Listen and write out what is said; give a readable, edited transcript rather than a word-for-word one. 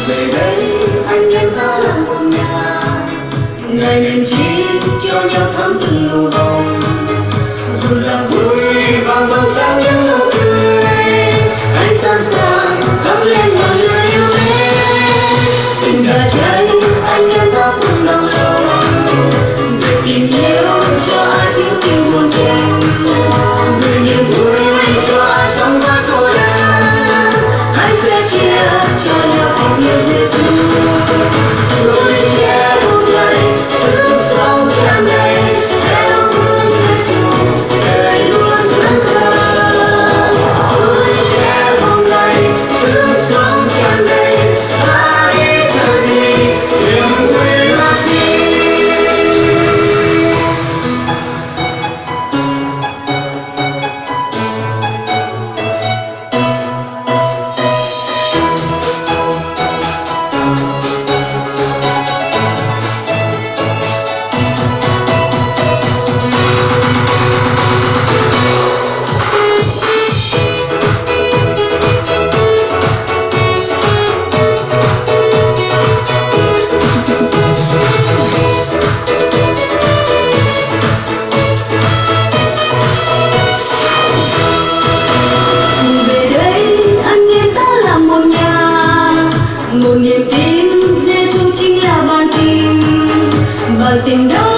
Về đây anh em ta là một nhà, ngày nên chi cho nhau thắm từng nụ hồng, rộn ràng vui vang vang sáng những nụ cười, hãy sẵn sàng thắp lên ngọn lửa yêu mến. Tình đã cháy anh em ta cùng đồng lòng, về tình yêu cho ai thiếu tình buồn tình, về niềm vui cho ai sống với cô đơn, hãy sẻ chia cho nhau tình yêu Giêsu. Tuổi trẻ hôm nay sức sống tràn đầy, theo bước Giêsu đời luôn dẫn thân. Tuổi trẻ hôm nay sức sống tràn đầy, ra đi sợ gì niềm vui là chi. Về đây anh em ta là một nhà, một niềm tin Giêsu chính là van tình đó